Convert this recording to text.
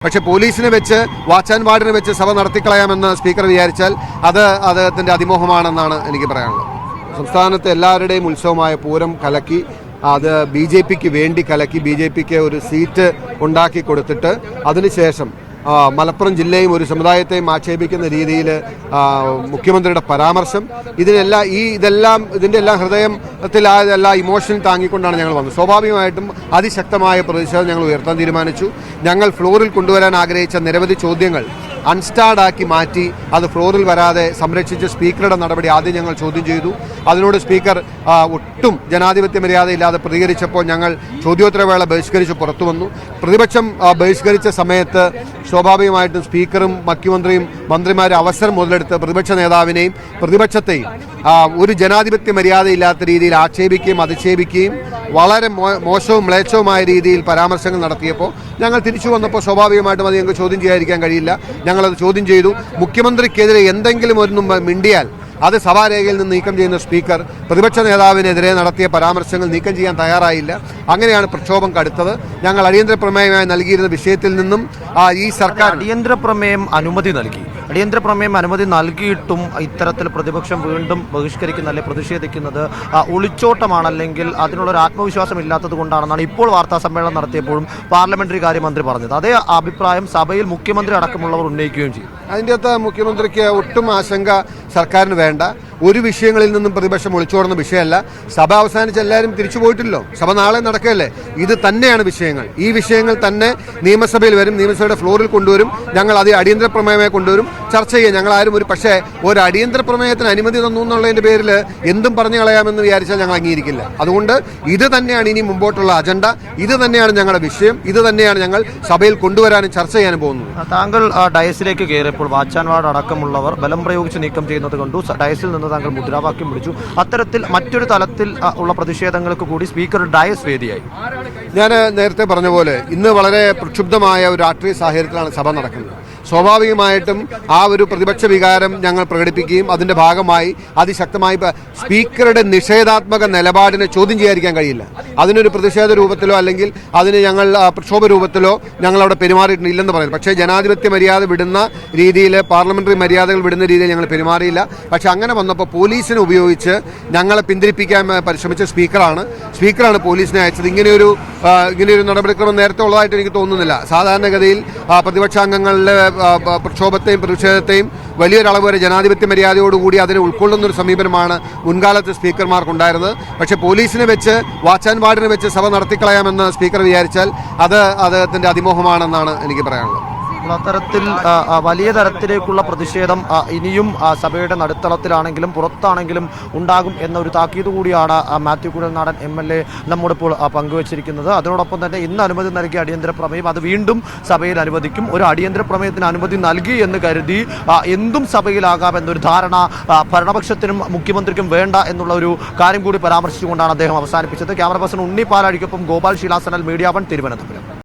പക്ഷേ പോലീസിനെ വെച്ച് വാച്ച് ആൻഡ് വാർഡിനെ വെച്ച് സഭ നടത്തിക്കളയാമെന്ന് സ്പീക്കർ വിചാരിച്ചാൽ അത് അദ്ദേഹത്തിൻ്റെ അതിമോഹമാണെന്നാണ് എനിക്ക് പറയാനുള്ളത്. സംസ്ഥാനത്തെ എല്ലാവരുടെയും ഉത്സവമായ പൂരം കലക്കി, അത് BJPക്ക് വേണ്ടി കലക്കി, BJPക്ക് ഒരു സീറ്റ് ഉണ്ടാക്കി കൊടുത്തിട്ട് അതിനുശേഷം മലപ്പുറം ജില്ലയും ഒരു സമുദായത്തെയും ആക്ഷേപിക്കുന്ന രീതിയിൽ മുഖ്യമന്ത്രിയുടെ പരാമർശം, ഇതിൻ്റെ എല്ലാം ഹൃദയത്തിലായതെല്ലാം ഇമോഷൻ താങ്ങിക്കൊണ്ടാണ് ഞങ്ങൾ വന്നത്. സ്വാഭാവികമായിട്ടും അതിശക്തമായ പ്രതിഷേധം ഞങ്ങൾ ഉയർത്താൻ തീരുമാനിച്ചു. ഞങ്ങൾ ഫ്ലോറിൽ കൊണ്ടുവരാൻ ആഗ്രഹിച്ച നിരവധി ചോദ്യങ്ങൾ അൺസ്റ്റാർഡാക്കി മാറ്റി അത് ഫ്ലോറിൽ വരാതെ സംരക്ഷിച്ച സ്പീക്കറുടെ നടപടി ആദ്യം ഞങ്ങൾ ചോദ്യം ചെയ്തു. അതിനോട് സ്പീക്കർ ഒട്ടും ജനാധിപത്യ മര്യാദയില്ലാതെ പ്രതികരിച്ചപ്പോൾ ഞങ്ങൾ ചോദ്യോത്തരവേള ബഹിഷ്കരിച്ച് പുറത്തു വന്നു. പ്രതിപക്ഷം ബഹിഷ്കരിച്ച സമയത്ത് സ്വാഭാവികമായിട്ടും സ്പീക്കറും മുഖ്യമന്ത്രിയും മന്ത്രിമാരും അവസരം മുതലെടുത്ത് പ്രതിപക്ഷ നേതാവിനെയും പ്രതിപക്ഷത്തെയും ഒരു ജനാധിപത്യ മര്യാദയില്ലാത്ത രീതിയിൽ ആക്ഷേപിക്കുകയും അധിക്ഷേപിക്കുകയും വളരെ മോശവും മ്ലേച്ഛവുമായ രീതിയിൽ പരാമർശങ്ങൾ നടത്തിയപ്പോൾ ഞങ്ങൾ തിരിച്ചു വന്നപ്പോൾ സ്വാഭാവികമായിട്ടും അത് ഞങ്ങൾക്ക് ചോദ്യം ചെയ്യാതിരിക്കാൻ കഴിയില്ല. ഞങ്ങളത് ചോദ്യം ചെയ്തു. മുഖ്യമന്ത്രിക്കെതിരെ എന്തെങ്കിലും ഒന്നും മിണ്ടിയാൽ അത് സഭാരേഖയിൽ നിന്ന് നീക്കം ചെയ്യുന്ന സ്പീക്കർ പ്രതിപക്ഷ നേതാവിനെതിരെ നടത്തിയ പരാമർശങ്ങൾ നീക്കം ചെയ്യാൻ തയ്യാറായില്ല. അങ്ങനെയാണ് പ്രക്ഷോഭം കടുത്തത്. ഞങ്ങൾ അടിയന്തര പ്രമേയമായി നൽകിയിരുന്ന വിഷയത്തിൽ നിന്നും ഈ സർക്കാർ അടിയന്തര പ്രമേയം അനുമതി നൽകി. അടിയന്തര പ്രമേയം അനുമതി നൽകിയിട്ടും ഇത്തരത്തിൽ പ്രതിപക്ഷം വീണ്ടും ബഹിഷ്കരിക്കുന്ന അല്ലെങ്കിൽ പ്രതിഷേധിക്കുന്നത് ഒളിച്ചോട്ടമാണല്ലെങ്കിൽ അതിനുള്ളൊരു ആത്മവിശ്വാസം ഇല്ലാത്തത് കൊണ്ടാണെന്നാണ് ഇപ്പോൾ വാർത്താ സമ്മേളനം നടത്തിയപ്പോഴും പാർലമെന്ററി കാര്യമന്ത്രി പറഞ്ഞത്. അതേ അഭിപ്രായം സഭയിൽ മുഖ്യമന്ത്രി അടക്കമുള്ളവർ ഉന്നയിക്കുകയും ചെയ്യും. അതിൻ്റെ അകത്ത് മുഖ്യമന്ത്രിക്ക് ഒട്ടും ആശങ്ക സർക്കാരിന് വേണ്ട. ഒരു വിഷയങ്ങളിൽ നിന്നും പ്രതിപക്ഷം ഒളിച്ചോടുന്ന വിഷയമല്ല. സഭ അവസാനിച്ച് എല്ലാവരും തിരിച്ചു പോയിട്ടില്ലോ. സഭ നാളെ നടക്കുകയല്ലേ. ഇത് തന്നെയാണ് വിഷയങ്ങൾ. ഈ വിഷയങ്ങൾ തന്നെ നിയമസഭയിൽ വരും. നിയമസഭയുടെ ഫ്ലോറിൽ കൊണ്ടുവരും. ഞങ്ങൾ അത് അടിയന്തര പ്രമേയമായി കൊണ്ടുവരും. ചർച്ച ചെയ്യാം. ഞങ്ങൾ ആരും പക്ഷേ ഒരു അടിയന്തര പ്രമേയത്തിന് അനുമതി തന്നു എന്നുള്ളതിൻ്റെ പേരിൽ എന്തും പറഞ്ഞു കളയാമെന്ന് വിചാരിച്ചാൽ ഞങ്ങൾ അംഗീകരിക്കില്ല. അതുകൊണ്ട് ഇത് തന്നെയാണ് ഇനി മുമ്പോട്ടുള്ള അജണ്ട. ഇത് തന്നെയാണ് ഞങ്ങളുടെ വിഷയം. ഇത് തന്നെയാണ് ഞങ്ങൾ സഭയിൽ കൊണ്ടുവരാനും ചർച്ച ചെയ്യാനും പോകുന്നത്. താങ്കൾ ഡയസിലേക്ക് കയറിയപ്പോൾ വാച്ച് ആൻഡ് വാർഡ് അടക്കമുള്ളവർ ബലം പ്രയോഗിച്ച് നീക്കം ചെയ്യുന്നത് കണ്ടു. ഡയസിൽ നിന്ന് താങ്കൾ മുദ്രാവാക്യം വിളിച്ചു. അത്തരത്തിൽ മറ്റൊരു തലത്തിൽ ഉള്ള പ്രതിഷേധങ്ങൾക്ക് കൂടി സ്പീക്കർ ഡയസ് വേദിയായി. ഞാൻ നേരത്തെ പറഞ്ഞ പോലെ ഇന്ന് വളരെ പ്രക്ഷുബ്ധമായ ഒരു രാഷ്ട്രീയ സാഹചര്യത്തിലാണ് സഭ നടക്കുന്നത്. സ്വാഭാവികമായിട്ടും ആ ഒരു പ്രതിപക്ഷ വികാരം ഞങ്ങൾ പ്രകടിപ്പിക്കുകയും അതിൻ്റെ ഭാഗമായി അതിശക്തമായി സ്പീക്കറുടെ നിഷേധാത്മക നിലപാടിനെ ചോദ്യം ചെയ്യാതിരിക്കാൻ കഴിയില്ല. അതിനൊരു പ്രതിഷേധ രൂപത്തിലോ അല്ലെങ്കിൽ അതിന് ഞങ്ങൾ പ്രക്ഷോഭ രൂപത്തിലോ ഞങ്ങളവിടെ പെരുമാറിയിട്ടില്ലെന്ന് പറയുന്നത്. പക്ഷേ ജനാധിപത്യ മര്യാദ വിടുന്ന രീതിയിൽ, പാർലമെന്ററി മര്യാദകൾ വിടുന്ന രീതിയിൽ ഞങ്ങൾ പെരുമാറിയില്ല. പക്ഷേ അങ്ങനെ വന്നപ്പോൾ പോലീസിനെ ഉപയോഗിച്ച് ഞങ്ങളെ പിന്തിരിപ്പിക്കാൻ പരിശ്രമിച്ച സ്പീക്കറാണ് പോലീസിനെ അയച്ചത്. ഇങ്ങനെയൊരു നടപടിക്രമം നേരത്തെ ഉള്ളതായിട്ട് എനിക്ക് തോന്നുന്നില്ല. സാധാരണഗതിയിൽ പ്രതിപക്ഷാംഗങ്ങളുടെ പ്രക്ഷോഭത്തെയും പ്രതിഷേധത്തെയും വലിയൊരളവ് വരെ ജനാധിപത്യ മര്യാദയോടുകൂടി അതിനെ ഉൾക്കൊള്ളുന്നൊരു സമീപനമാണ് മുൻകാലത്ത് സ്പീക്കർമാർക്കുണ്ടായിരുന്നത്. പക്ഷേ പോലീസിനെ വെച്ച് വാച്ച് ആൻഡ് വാർഡിനെ വെച്ച് സഭ നടത്തിക്കളയാമെന്ന് സ്പീക്കർ വിചാരിച്ചാൽ അത് അദ്ദേഹത്തിൻ്റെ അതിമോഹമാണെന്നാണ് എനിക്ക് പറയാനുള്ളത്. അത്തരത്തിൽ വലിയ തരത്തിലേക്കുള്ള പ്രതിഷേധം ഇനിയും സഭയുടെ നടുത്തളത്തിലാണെങ്കിലും പുറത്താണെങ്കിലും ഉണ്ടാകും എന്നൊരു താക്കീത് കൂടിയാണ് മാത്യു കുഴൽനാടൻ MLA നമ്മോടിപ്പോൾ പങ്കുവച്ചിരിക്കുന്നത്. അതിനോടൊപ്പം തന്നെ ഇന്ന് അനുമതി നൽകിയ അടിയന്തര പ്രമേയം അത് വീണ്ടും സഭയിൽ അനുവദിക്കും. ഒരു അടിയന്തര പ്രമേയത്തിന് അനുമതി നൽകി എന്ന് കരുതി എന്തും സഭയിലാകാം എന്നൊരു ധാരണ ഭരണപക്ഷത്തിനും മുഖ്യമന്ത്രിക്കും വേണ്ട എന്നുള്ള ഒരു കാര്യം കൂടി പരാമർശിച്ചുകൊണ്ടാണ് അദ്ദേഹം അവസാനിപ്പിച്ചത്. ക്യാമറ പേഴ്സൺ ഉണ്ണി പാലാഴിക്കൊപ്പം ഗോപാൽ ശീലാസനൽ, മീഡിയ 1 തിരുവനന്തപുരം.